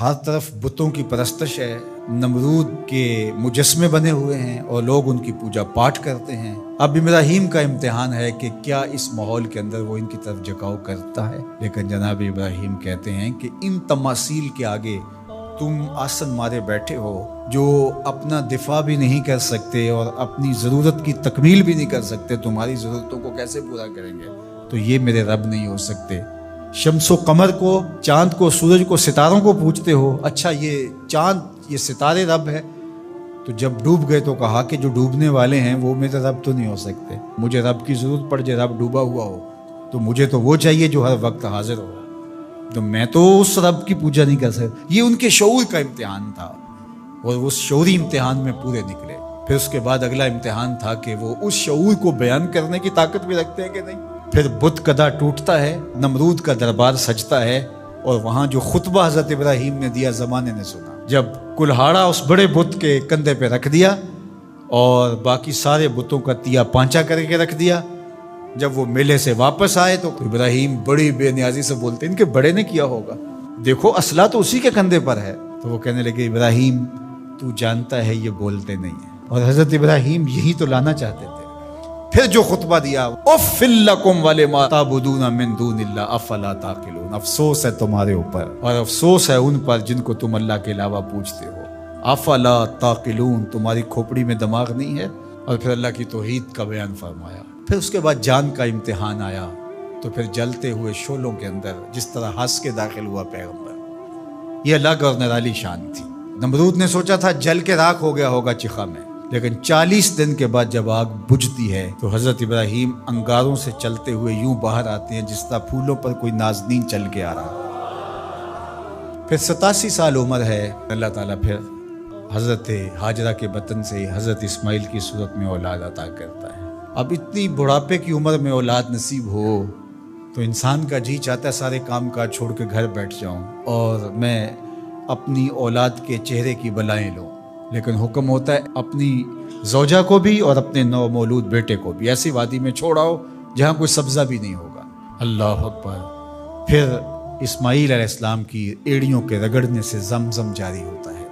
ہر طرف بتوں کی پرستش ہے، نمرود کے مجسمے بنے ہوئے ہیں اور لوگ ان کی پوجا پاٹ کرتے ہیں۔ اب ابراہیم کا امتحان ہے کہ کیا اس ماحول کے اندر وہ ان کی طرف جھکاؤ کرتا ہے، لیکن جناب ابراہیم کہتے ہیں کہ ان تماثیل کے آگے تم آسن مارے بیٹھے ہو، جو اپنا دفاع بھی نہیں کر سکتے اور اپنی ضرورت کی تکمیل بھی نہیں کر سکتے، تمہاری ضرورتوں کو کیسے پورا کریں گے؟ تو یہ میرے رب نہیں ہو سکتے۔ شمس و قمر کو، چاند کو، سورج کو، ستاروں کو پوجتے ہو، اچھا یہ چاند، یہ ستارے رب ہے؟ تو جب ڈوب گئے تو کہا کہ جو ڈوبنے والے ہیں وہ میرے رب تو نہیں ہو سکتے، مجھے رب کی ضرورت پڑ جائے، رب ڈوبا ہوا ہو تو مجھے تو وہ چاہیے جو ہر وقت حاضر ہو، تو میں تو اس رب کی پوجا نہیں کر سکتا۔ یہ ان کے شعور کا امتحان تھا اور اس شعوری امتحان میں پورے نکلے۔ پھر اس کے بعد اگلا امتحان تھا کہ وہ اس شعور کو بیان کرنے کی طاقت بھی رکھتے ہیں کہ نہیں۔ پھر بت کدا ٹوٹتا ہے، نمرود کا دربار سجتا ہے، اور وہاں جو خطبہ حضرت ابراہیم نے دیا زمانے نے سنا، جب کلہاڑا اس بڑے بت کے کندھے پہ رکھ دیا اور باقی سارے بتوں کا تیا پانچا کر کے رکھ دیا، جب وہ میلے سے واپس آئے تو ابراہیم بڑی بے نیازی سے بولتے ان کے بڑے نے کیا ہوگا، دیکھو اسلحہ تو اسی کے کندھے پر ہے۔ تو وہ کہنے لگے ابراہیم تو جانتا ہے یہ بولتے نہیں ہیں، اور حضرت ابراہیم یہی تو لانا چاہتے تھے۔ پھر جو خطبہ دیا، اف لکم ولما تعبدون من دون اللہ افلا تعقلون، افسوس ہے تمہارے اوپر اور افسوس ہے ان پر جن کو تم اللہ کے علاوہ پوجتے ہو، افلا تعقلون، تمہاری کھوپڑی میں دماغ نہیں ہے۔ اور پھر اللہ کی توحید کا بیان فرمایا۔ پھر اس کے بعد جان کا امتحان آیا، تو پھر جلتے ہوئے شعلوں کے اندر جس طرح ہنس کے داخل ہوا پیغمبر، یہ الگ اور نرالی شان تھی۔ نمرود نے سوچا تھا جل کے راکھ ہو گیا ہوگا چخا میں، لیکن 40 دن کے بعد جب آگ بجھتی ہے تو حضرت ابراہیم انگاروں سے چلتے ہوئے یوں باہر آتے ہیں جس طرح پھولوں پر کوئی نازنین چل کے آ رہا۔ پھر 87 سال عمر ہے، اللہ تعالیٰ پھر حضرت ہاجرہ کے بطن سے حضرت اسماعیل کی صورت میں اولاد عطا کرتا ہے۔ اب اتنی بڑھاپے کی عمر میں اولاد نصیب ہو تو انسان کا جی چاہتا ہے سارے کام کاج چھوڑ کے گھر بیٹھ جاؤں اور میں اپنی اولاد کے چہرے کی بلائیں لوں، لیکن حکم ہوتا ہے اپنی زوجہ کو بھی اور اپنے نو مولود بیٹے کو بھی ایسی وادی میں چھوڑ آؤ جہاں کوئی سبزہ بھی نہیں ہوگا۔ اللہ اکبر۔ پھر اسماعیل علیہ السلام کی ایڑیوں کے رگڑنے سے زمزم جاری ہوتا ہے۔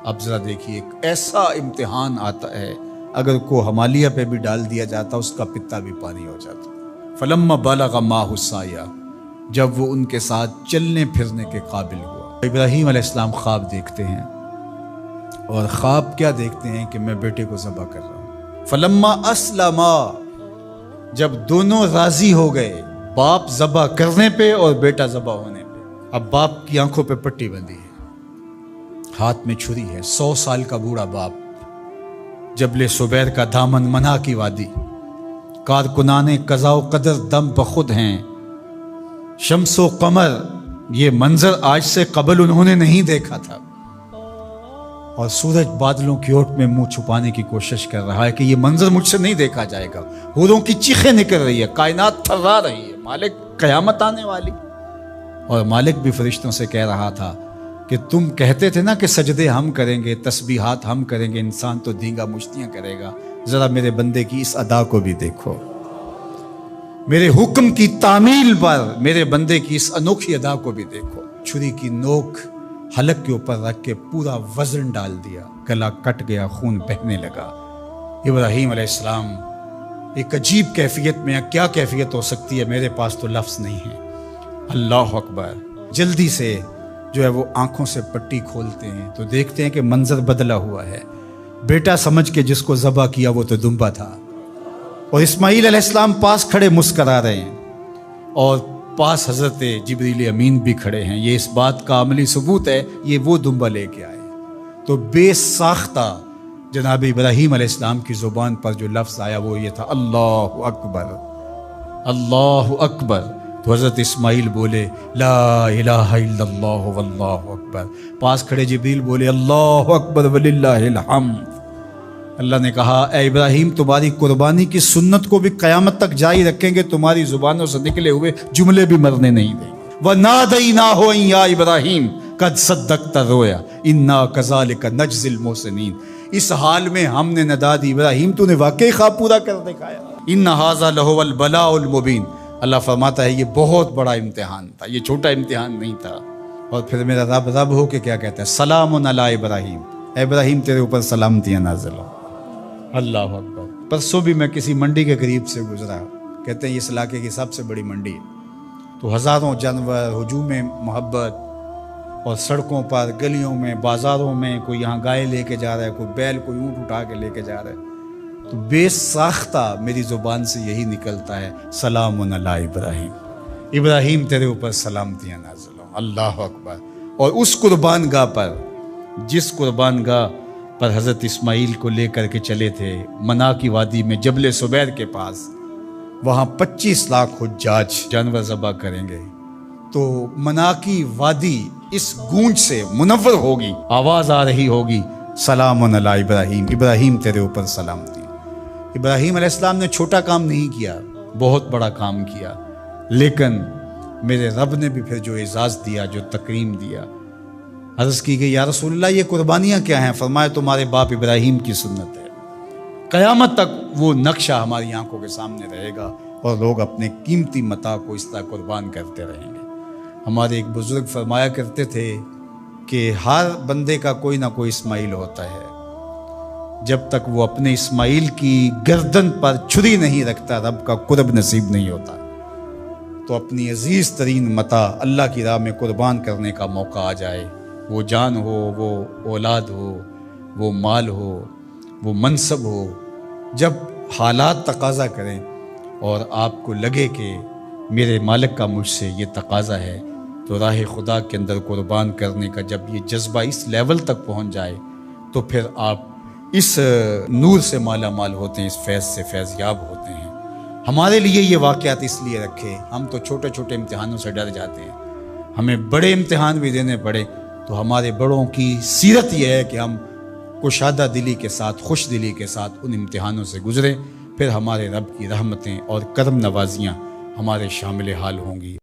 اب ذرا دیکھیے، ایک ایسا امتحان آتا ہے اگر کو ہمالیہ پہ بھی ڈال دیا جاتا اس کا پتا بھی پانی ہو جاتا۔ فلما بلغ معہ السعی، جب وہ ان کے ساتھ چلنے پھرنے کے قابل ہوا۔ ابراہیم علیہ السلام خواب دیکھتے ہیں، اور خواب کیا دیکھتے ہیں کہ میں بیٹے کو ذبح کر رہا ہوں۔ فلما اسلما، جب دونوں راضی ہو گئے، باپ ذبح کرنے پہ اور بیٹا ذبح ہونے پہ، اب باپ کی آنکھوں پہ پٹی بندھی ہے، ہاتھ میں چھری ہے، 100 سال کا بوڑھا باپ، جبل سبیر کا دامن منا کی وادی، کارکنان قضاء و قدر دم بخود ہیں، شمس و قمر، یہ منظر آج سے قبل انہوں نے نہیں دیکھا تھا، اور سورج بادلوں کی اوٹ میں منہ چھپانے کی کوشش کر رہا ہے کہ یہ منظر مجھ سے نہیں دیکھا جائے گا، حوروں کی چیخیں نکل رہی ہے، کائنات تھرا رہی ہے، مالک قیامت آنے والی۔ اور مالک بھی فرشتوں سے کہہ رہا تھا کہ تم کہتے تھے نا کہ سجدے ہم کریں گے، تسبیحات ہم کریں گے، انسان تو دینگا مشتیاں کرے گا، ذرا میرے بندے کی اس ادا کو بھی دیکھو، میرے حکم کی تعمیل پر میرے بندے کی اس انوکھی ادا کو بھی دیکھو۔ چھری کی نوک حلق کے اوپر رکھ کے پورا وزن ڈال دیا، گلا کٹ گیا، خون بہنے لگا۔ ابراہیم علیہ السلام ایک عجیب کیفیت میں، کیا کیفیت ہو سکتی ہے، میرے پاس تو لفظ نہیں ہے۔ اللہ اکبر۔ جلدی سے جو ہے وہ آنکھوں سے پٹی کھولتے ہیں تو دیکھتے ہیں کہ منظر بدلا ہوا ہے، بیٹا سمجھ کے جس کو ذبح کیا وہ تو دمبا تھا، اور اسماعیل علیہ السلام پاس کھڑے مسکرا رہے ہیں، اور پاس حضرت جبریل امین بھی کھڑے ہیں۔ یہ اس بات کا عملی ثبوت ہے یہ وہ دمبا لے کے آئے۔ تو بے ساختہ جناب ابراہیم علیہ السلام کی زبان پر جو لفظ آیا وہ یہ تھا، اللہ اکبر، اللہ اکبر۔ تو حضرت اسماعیل بولے لا الہ الا اللہ واللہ اکبر، پاس کھڑے جبریل بولے اللہ اکبر وللہ الحمد۔ اللہ نے کہا اے ابراہیم تمہاری قربانی کی سنت کو بھی قیامت تک جاری رکھیں گے، تمہاری زبانوں سے نکلے ہوئے جملے بھی مرنے نہیں دیں گے۔ وَنَادَيْنَاهُ أَن يَا إِبْرَاهِيمُ قَدْ صَدَّقْتَ الرُّؤْيَا إِنَّا كَذَلِكَ نَجْزِي الْمُحْسِنِينَ، اس حال میں ہم نے ندا دی ابراہیم تو نے واقعی خواب پورا کر دکھایا۔ إِنَّ هَذَا لَهُوَ الْبَلَاءُ الْمُبِينُ، اللہ فرماتا ہے یہ بہت بڑا امتحان تھا، یہ چھوٹا امتحان نہیں تھا۔ اور پھر میرا رب رب ہو کے کیا کہتا ہے؟ سلام علی ابراہیم، اے ابراہیم تیرے اوپر سلامتیاں نازل ہو۔ اللہ اکبر۔ پرسوں بھی میں کسی منڈی کے قریب سے گزرا، کہتے ہیں اس علاقے کی سب سے بڑی منڈی ہے، تو ہزاروں جانور، ہجوم محبت، اور سڑکوں پر، گلیوں میں، بازاروں میں کوئی یہاں گائے لے کے جا رہا ہے، کوئی بیل، کوئی اونٹ اٹھا کے لے کے جا رہا ہے، تو بے ساختہ میری زبان سے یہی نکلتا ہے سلام علی ابراہیم، ابراہیم تیرے اوپر سلامتیاں نازل ہوں۔ اللہ اکبر۔ اور اس قربان گاہ پر، جس قربان گاہ پر حضرت اسماعیل کو لے کر کے چلے تھے، منا کی وادی میں جبل سبیر کے پاس، وہاں 25 لاکھ حجاج جانور ذبح کریں گے، تو منا کی وادی اس گونج سے منور ہوگی، آواز آ رہی ہوگی سلام علی ابراہیم، ابراہیم تیرے اوپر سلامتی۔ ابراہیم علیہ السلام نے چھوٹا کام نہیں کیا، بہت بڑا کام کیا، لیکن میرے رب نے بھی پھر جو اعزاز دیا، جو تکریم دیا، عرض کی گئی یا رسول اللہ یہ قربانیاں کیا ہیں؟ فرمایا تمہارے باپ ابراہیم کی سنت ہے، قیامت تک وہ نقشہ ہماری آنکھوں کے سامنے رہے گا، اور لوگ اپنے قیمتی متاع کو اس طرح قربان کرتے رہیں گے۔ ہمارے ایک بزرگ فرمایا کرتے تھے کہ ہر بندے کا کوئی نہ کوئی اسماعیل ہوتا ہے، جب تک وہ اپنے اسماعیل کی گردن پر چھری نہیں رکھتا رب کا قرب نصیب نہیں ہوتا۔ تو اپنی عزیز ترین متاع اللہ کی راہ میں قربان کرنے کا موقع آ جائے، وہ جان ہو، وہ اولاد ہو، وہ مال ہو، وہ منصب ہو، جب حالات تقاضا کریں اور آپ کو لگے کہ میرے مالک کا مجھ سے یہ تقاضا ہے، تو راہ خدا کے اندر قربان کرنے کا جب یہ جذبہ اس لیول تک پہنچ جائے، تو پھر آپ اس نور سے مالا مال ہوتے ہیں، اس فیض سے فیض یاب ہوتے ہیں۔ ہمارے لیے یہ واقعات اس لیے رکھے، ہم تو چھوٹے چھوٹے امتحانوں سے ڈر جاتے ہیں، ہمیں بڑے امتحان بھی دینے پڑے تو ہمارے بڑوں کی سیرت یہ ہے کہ ہم کشادہ دلی کے ساتھ، خوش دلی کے ساتھ ان امتحانوں سے گزریں، پھر ہمارے رب کی رحمتیں اور کرم نوازیاں ہمارے شامل حال ہوں گی۔